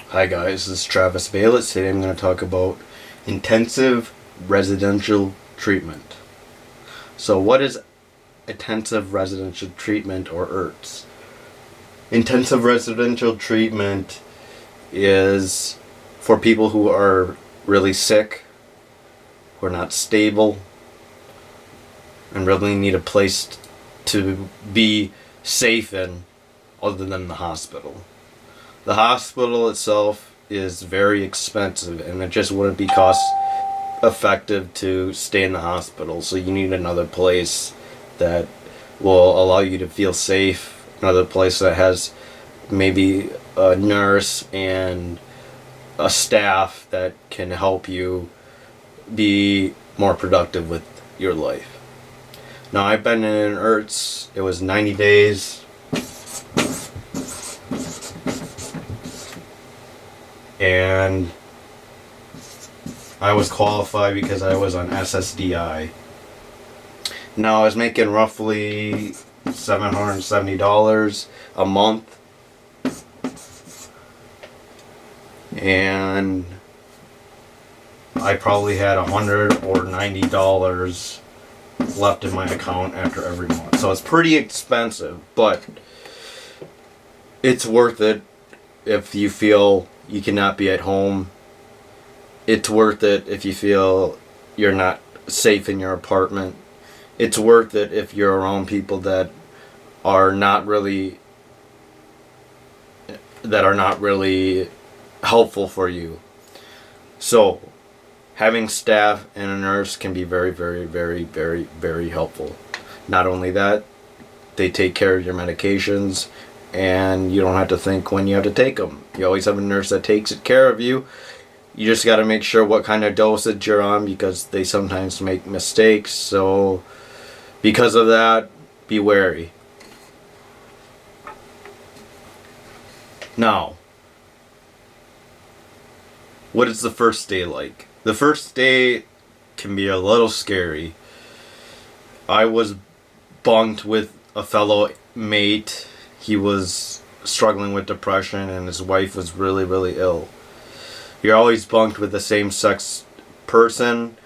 Hi guys, this is Travis Bayless. Today I'm going to talk about intensive residential treatment. So what is intensive residential treatment, or IRTS? Intensive residential treatment is for people who are really sick, who are not stable, and really need a place to be safe in other than the hospital. The hospital itself is very expensive, and it just wouldn't be cost effective to stay in the hospital. So you need another place that will allow you to feel safe, another place that has maybe a nurse and a staff that can help you be more productive with your life. Now, I've been in an IRTS. It was 90 days. And I was qualified because I was on SSDI. Now, I was making roughly $770 a month. And I probably had $100 or $90 left in my account after every month. So it's pretty expensive, but it's worth it if you feel you cannot be at home. It's worth it if you feel you're not safe in your apartment. It's worth it if you're around people that are not really helpful for you. So having staff and a nurse can be very, very, very, very, very helpful. Not only that, they take care of your medications, and you don't have to think when you have to take them. You always have a nurse that takes care of you. You just got to make sure what kind of dosage you're on, because they sometimes make mistakes. So because of that, be wary. Now, what is the first day like? The first day can be a little scary. I was bunked with a fellow mate. He was struggling with depression, and his wife was really, really ill. You're always bunked with the same sex person.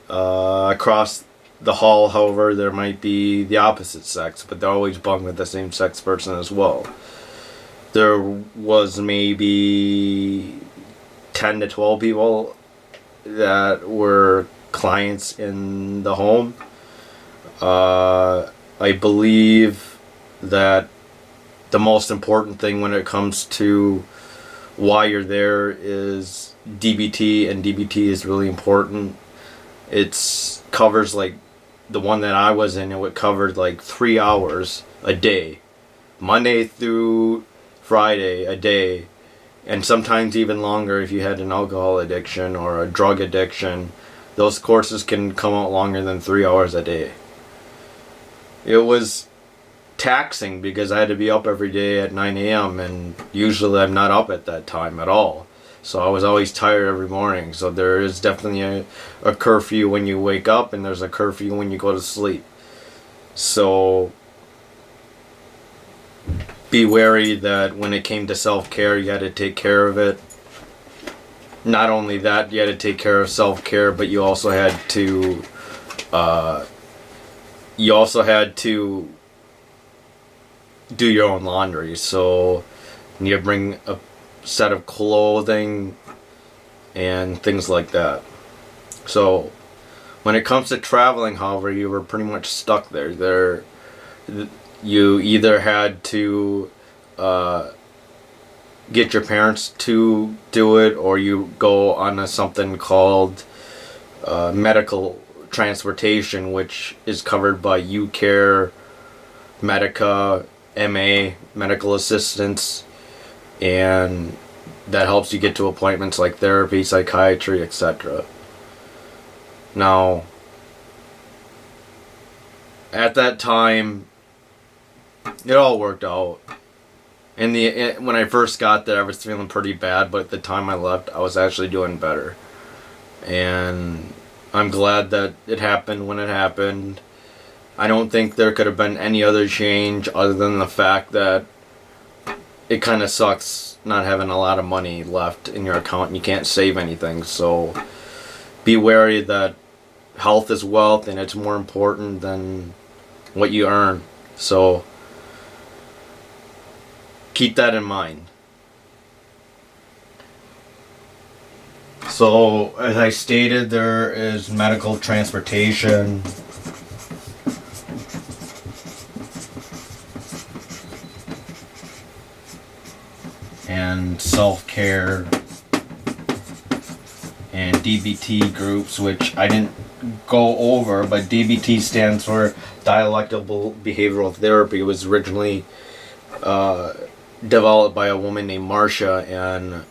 Across the hall, however, there might be the opposite sex, but they're always bunked with the same sex person as well. There was maybe 10 to 12 people that were clients in the home. I believe that the most important thing when it comes to why you're there is DBT, and DBT is really important. It covers, like the one that I was in, it covered like 3 hours a day, Monday through Friday a day, and sometimes even longer if you had an alcohol addiction or a drug addiction. Those courses can come out longer than 3 hours a day. It was taxing because I had to be up every day at 9 a.m. and usually I'm not up at that time at all. So I was always tired every morning. So there is definitely a curfew when you wake up, and there's a curfew when you go to sleep. So be wary that when it came to self-care, you had to take care of it. Not only that, you had to take care of self-care, but you also had to do your own laundry. So you bring a set of clothing and things like that. So when it comes to traveling, however, you were pretty much stuck there. You either had to get your parents to do it, or you go on something called medical transportation, which is covered by UCare, Medica, MA, medical assistance, and that helps you get to appointments like therapy, psychiatry, etc. Now, at that time, it all worked out. When I first got there, I was feeling pretty bad, but at the time I left, I was actually doing better. And I'm glad that it happened when it happened. I don't think there could have been any other change other than the fact that it kind of sucks not having a lot of money left in your account and you can't save anything. So be wary that health is wealth and it's more important than what you earn. So keep that in mind. So as I stated, there is medical transportation, and self-care, and DBT groups, which I didn't go over, but DBT stands for Dialectical Behavioral Therapy. It was originally developed by a woman named Marcia, and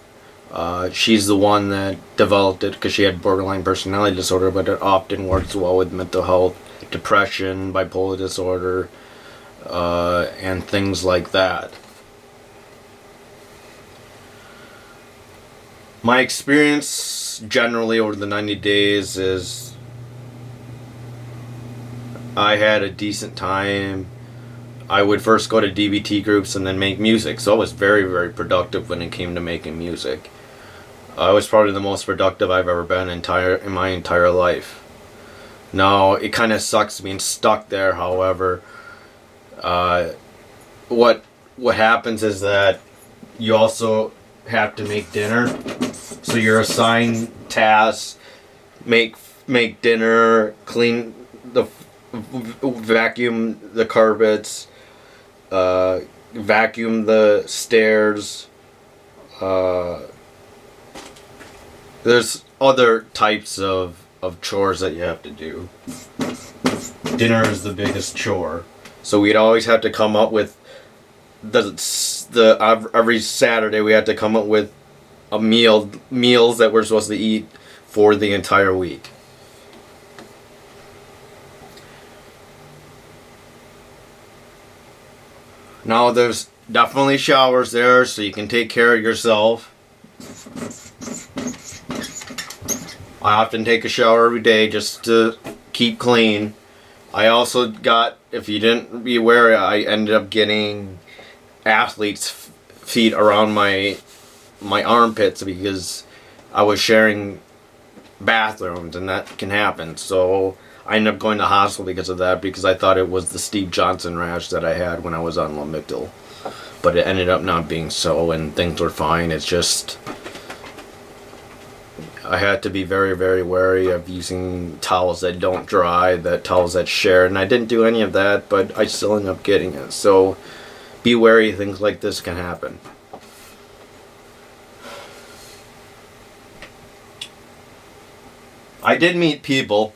she's the one that developed it because she had borderline personality disorder, but it often works well with mental health, depression, bipolar disorder, and things like that. My experience generally over the 90 days is I had a decent time. I would first go to DBT groups and then make music, so I was very, very productive when it came to making music. I was probably the most productive I've ever been in my entire life. Now, it kind of sucks being stuck there, however. What happens is that you also have to make dinner. So you're assigned tasks, make dinner, clean the vacuum the carpets, vacuum the stairs. There's other types of chores that you have to do. Dinner is the biggest chore. So we'd always have to come up with every Saturday we had to come up with meals that we're supposed to eat for the entire week. Now there's definitely showers there, so you can take care of yourself. I often take a shower every day just to keep clean. I also got, if you didn't be aware, I ended up getting athlete's feet around my armpits because I was sharing bathrooms, and that can happen. So I ended up going to hospital because of that, because I thought it was the Steve Johnson rash that I had when I was on Lamictal. But it ended up not being so, and things were fine. It's just I had to be very, very wary of using towels that don't dry, towels that share, and I didn't do any of that, but I still ended up getting it. So be wary, things like this can happen. I did meet people.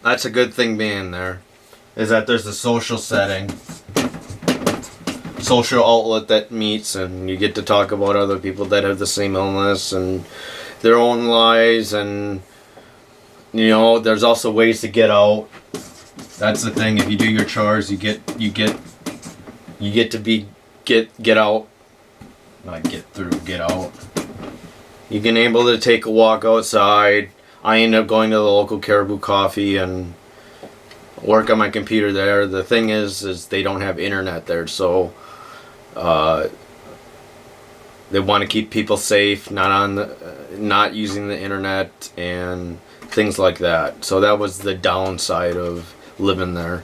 That's a good thing being there, is that there's a social setting, social outlet that meets, and you get to talk about other people that have the same illness and their own lives, and there's also ways to get out. That's the thing. If you do your chores, you get to get out, not get through, get out. You can able to take a walk outside. I end up going to the local Caribou Coffee and work on my computer there. The thing is they don't have internet there, so they want to keep people safe, not using the internet and things like that. So that was the downside of living there.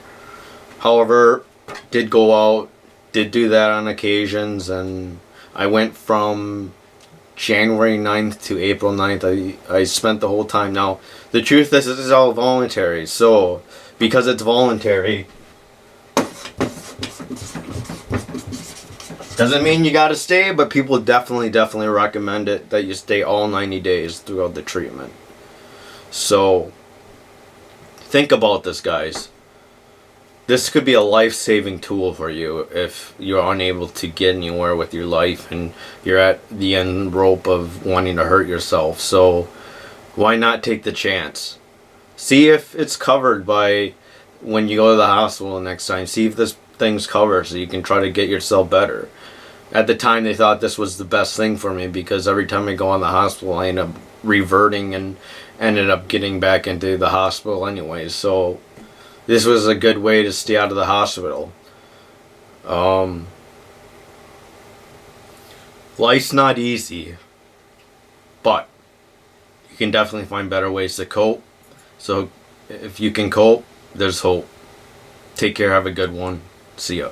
However, did go out, did do that on occasions, and I went from January 9th to April 9th. I spent the whole time. Now, the truth is, this is all voluntary. So, because it's voluntary, doesn't mean you gotta stay, but people definitely recommend it that you stay all 90 days throughout the treatment. So, think about this, guys. This could be a life-saving tool for you if you're unable to get anywhere with your life and you're at the end rope of wanting to hurt yourself. So why not take the chance? See if it's covered by when you go to the hospital next time. See if this thing's covered so you can try to get yourself better. At the time, they thought this was the best thing for me because every time I go in the hospital, I end up reverting and ended up getting back into the hospital anyways. So this was a good way to stay out of the hospital. Life's not easy, but you can definitely find better ways to cope. So if you can cope, there's hope. Take care, have a good one. See ya.